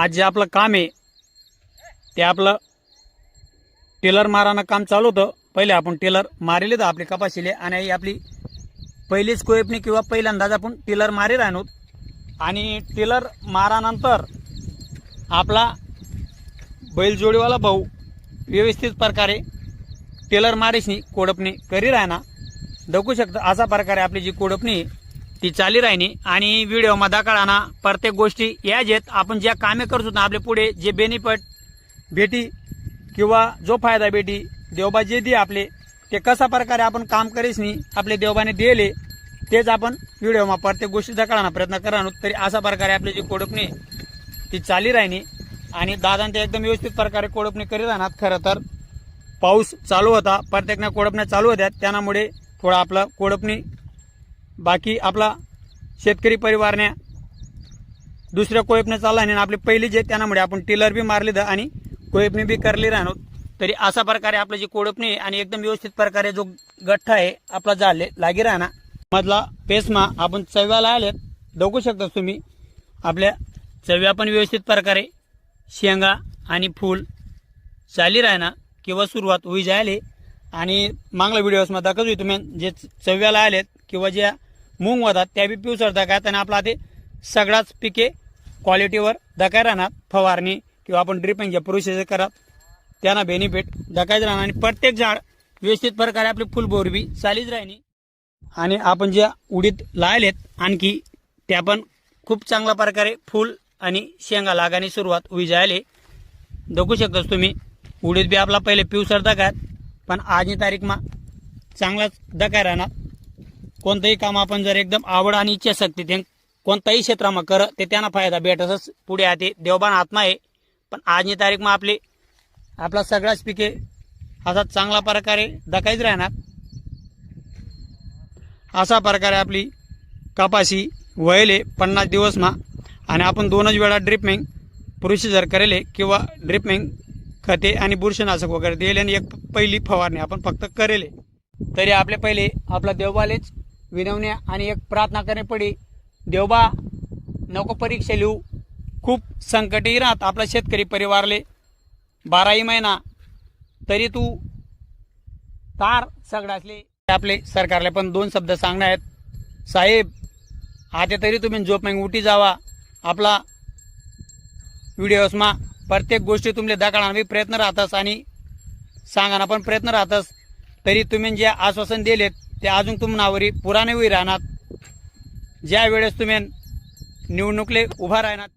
आज जे आपलं काम आहे ते आपलं टेलर मारानं काम चालू होतं। पहिले आपण टेलर मारेले तर आपली कपाशीले आणि आपली पहिलीच कोयपणी किंवा पहिल्यांदाच आपण टेलर मारे राहणोत। आणि टेलर मारानंतर आपला बैलजोडीवाला भाऊ व्यवस्थित प्रकारे टेलर मारेसनी कोडपणी करी राहना दखू शकतं। अशा प्रकारे आपली जी कोडपणी ती चाली राहिनी आणि व्हिडिओ मध्ये कळाना प्रत्येक गोष्टी या जेत आपण ज्या कामे करतो ना आपले पुढे जे बेनिफिट भेटी किंवा जो फायदा भेटी देवबा जे दे आपले ते कसा प्रकारे आपण काम करीसनी आपले देवबाने दिले तेच आपण व्हिडिओ मा प्रत्येक गोष्टीचा कळाना प्रयत्न करा। तरी अशा प्रकारे आपली जी कोडपणी ती चाली राहिनी आणि दादांनी ते एकदम व्यवस्थित प्रकारे कोडपणी करी राहणार। खरं तर पाऊस चालू होता, प्रत्येकना कोडपण्या चालू होत्या, त्यामुळे थोडा आपला कोडपणी बाकी आपला शेतकरी परिवारने दुसऱ्या कोयपणे चालला आणि आपली पहिली जे त्यामुळे आपण टेलर बी मारली द आणि कोयपणी बी करली राहणार। तरी अशा प्रकारे आपली जी कोडपणी आणि एकदम व्यवस्थित प्रकारे जो गठ्ठा आहे आपला झाले लागी राहणार मधला पेसमा आपण चव्याला आले बघू शकता तुम्ही। आपल्या चव्या पण व्यवस्थित प्रकारे शेंगा आणि फूल चाली राहणार किंवा सुरुवात होई जायले। आणि मागला व्हिडिओस मध्ये दाखवतो तुम्ही जे चव्याला आलेत किंवा ज्या मूग होतात त्या बी पिवसर दाखवतात आणि आपला ते सगळाच पिके क्वालिटीवर दाखवाय राहणार। फवारणी किंवा आपण ड्रिपिंग जे प्रोसेस करा त्यांना बेनिफिट दाखवायचं राहणार आणि प्रत्येक झाड व्यवस्थित प्रकारे आपली फुलबोर बी चालीच राहिनी। आणि आपण ज्या उडीद लायलेत आणखी त्या पण खूप चांगल्या प्रकारे फूल आणि शेंगा लागानी सुरुवात होई जायले बघू शकता तुम्ही। उडीद बी आपला पहिले पिवसर दाखवत पण आजनी तारीख मा चांगलाच दाखवाय राहणार। कोणतंही काम आपण जर एकदम आवड आणि इच्छाशक्ती ते कोणताही क्षेत्रामध्ये कर ते त्यांना फायदा भेटतच पुढे आते देवबान आत्मा आहे। पण आजनी तारीख मा आपला सगळाच पिके असा चांगला प्रकारे दाखवायच राहणार। अशा प्रकारे आपली कपाशी वयले 50 दिवस मा आणि आपण 2च वेळा ड्रिपिंग प्रोसिजर करेले किंवा ड्रिपिंग खते आणि बुरशीनाशक वगैरे दिले आणि एक पहिली फवारणी आपण फक्त करेले। तरी आपले पहिले आपला देवबालेच विनवण्या आणि एक प्रार्थना करणे पडी देवबा नको परीक्षा लिहू खूप संकटही राहत आपला शेतकरी परिवारले 12ही महिना तरी तू तार सगळ्यातले आपले सरकारले पण 2 शब्द सांगणार आहेत। साहेब आता तरी तुम्ही झोपमंग उठी जावा आपला व्हिडिओस मा प्रत्येक गोष्टी तुमले दाखवणार मी प्रयत्न राहतस आणि सांगाना पण प्रयत्न राहतस। तरी तुम्ही जे आश्वासन दिलेत ते अजून तुम्हावरी पुराणे होई राहणार। ज्या वेळेस तुम्ही निवडणुकीले उभा राहणार